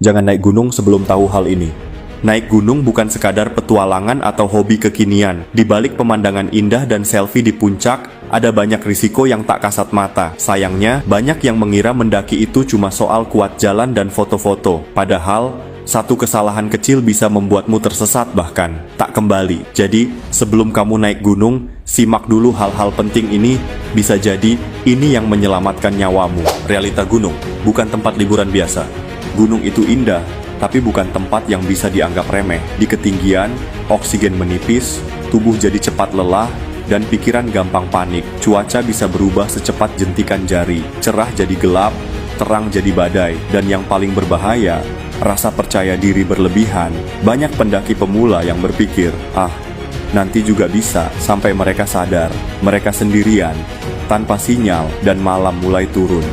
Jangan naik gunung sebelum tahu hal ini. Naik gunung bukan sekadar petualangan atau hobi kekinian. Di balik pemandangan indah dan selfie di puncak, ada banyak risiko yang tak kasat mata. Sayangnya, banyak yang mengira mendaki itu cuma soal kuat jalan dan foto-foto. Padahal, satu kesalahan kecil bisa membuatmu tersesat bahkan tak kembali. Jadi, sebelum kamu naik gunung, simak dulu hal-hal penting ini. Bisa jadi, ini yang menyelamatkan nyawamu. Realita gunung, bukan tempat liburan biasa. Gunung itu indah, tapi bukan tempat yang bisa dianggap remeh. Di ketinggian, oksigen menipis, tubuh jadi cepat lelah, dan pikiran gampang panik. Cuaca bisa berubah secepat jentikan jari. Cerah jadi gelap, terang jadi badai. Dan yang paling berbahaya, rasa percaya diri berlebihan. Banyak pendaki pemula yang berpikir, nanti juga bisa, sampai mereka sadar, mereka sendirian, tanpa sinyal, dan malam mulai turun.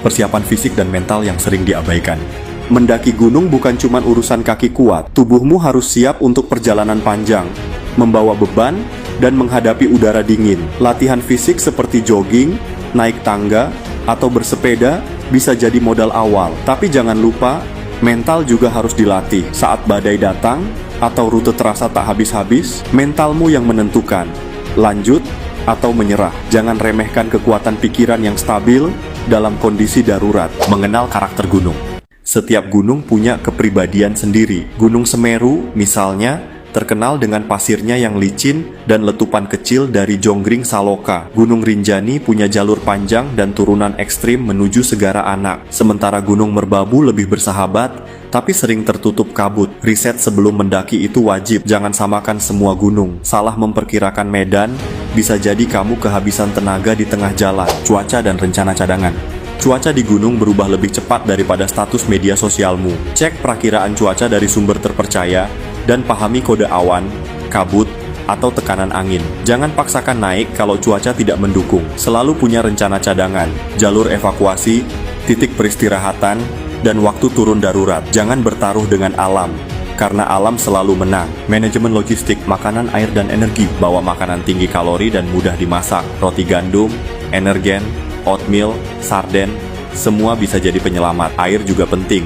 Persiapan fisik dan mental yang sering diabaikan. Mendaki gunung bukan cuma urusan kaki kuat, tubuhmu harus siap untuk perjalanan panjang, membawa beban, dan menghadapi udara dingin. Latihan fisik seperti jogging, naik tangga, atau bersepeda bisa jadi modal awal. Tapi jangan lupa, mental juga harus dilatih. Saat badai datang, atau rute terasa tak habis-habis, mentalmu yang menentukan, lanjut atau menyerah. Jangan remehkan kekuatan pikiran yang stabil dalam kondisi darurat. Mengenal karakter gunung. Setiap gunung punya kepribadian sendiri. Gunung Semeru, misalnya, terkenal dengan pasirnya yang licin dan letupan kecil dari Jonggring Saloka. Gunung Rinjani punya jalur panjang dan turunan ekstrim menuju Segara Anak. Sementara Gunung Merbabu lebih bersahabat, tapi sering tertutup kabut. Riset sebelum mendaki itu wajib. Jangan samakan semua gunung. Salah memperkirakan medan, bisa jadi kamu kehabisan tenaga di tengah jalan. Cuaca dan rencana cadangan. Cuaca di gunung berubah lebih cepat daripada status media sosialmu. Cek perakiraan cuaca dari sumber terpercaya dan pahami kode awan, kabut, atau tekanan angin. Jangan paksakan naik kalau cuaca tidak mendukung. Selalu punya rencana cadangan, jalur evakuasi, titik peristirahatan, dan waktu turun darurat. Jangan bertaruh dengan alam, karena alam selalu menang. Manajemen logistik, makanan, air, dan energi. Bawa makanan tinggi kalori dan mudah dimasak. Roti gandum, energen, oatmeal, sarden, semua bisa jadi penyelamat. Air juga penting.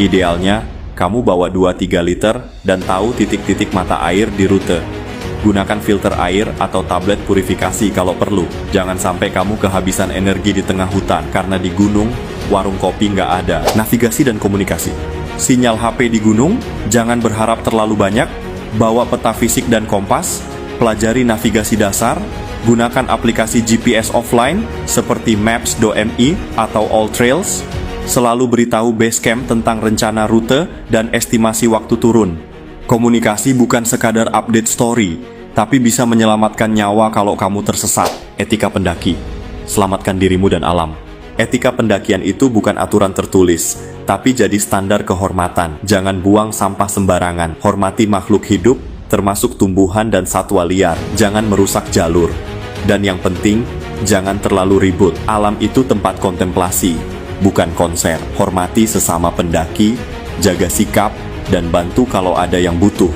Idealnya, kamu bawa 2-3 liter dan tahu titik-titik mata air di rute. Gunakan filter air atau tablet purifikasi kalau perlu. Jangan sampai kamu kehabisan energi di tengah hutan, karena di gunung, warung kopi nggak ada. Navigasi dan komunikasi. Sinyal HP di gunung, jangan berharap terlalu banyak. Bawa peta fisik dan kompas. Pelajari navigasi dasar. Gunakan aplikasi GPS offline seperti Maps.me atau AllTrails. Selalu beritahu base camp tentang rencana rute dan estimasi waktu turun. Komunikasi bukan sekadar update story, tapi bisa menyelamatkan nyawa kalau kamu tersesat. Etika pendaki. Selamatkan dirimu dan alam. Etika pendakian itu bukan aturan tertulis, tapi jadi standar kehormatan. Jangan buang sampah sembarangan. Hormati makhluk hidup, termasuk tumbuhan dan satwa liar. Jangan merusak jalur. Dan yang penting, jangan terlalu ribut. Alam itu tempat kontemplasi, bukan konser. Hormati sesama pendaki, jaga sikap, dan bantu kalau ada yang butuh.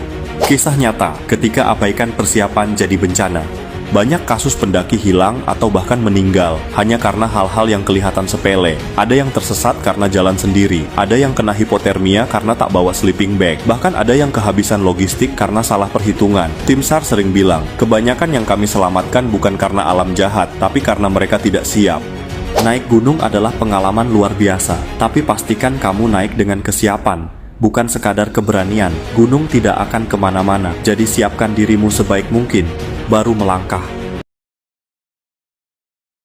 Kisah nyata, ketika abaikan persiapan jadi bencana. Banyak kasus pendaki hilang atau bahkan meninggal hanya karena hal-hal yang kelihatan sepele. Ada yang tersesat karena jalan sendiri, ada yang kena hipotermia karena tak bawa sleeping bag, bahkan ada yang kehabisan logistik karena salah perhitungan. Tim SAR sering bilang, kebanyakan yang kami selamatkan bukan karena alam jahat, tapi karena mereka tidak siap. Naik gunung adalah pengalaman luar biasa, tapi pastikan kamu naik dengan kesiapan, bukan sekadar keberanian. Gunung tidak akan kemana-mana, jadi siapkan dirimu sebaik mungkin, baru melangkah.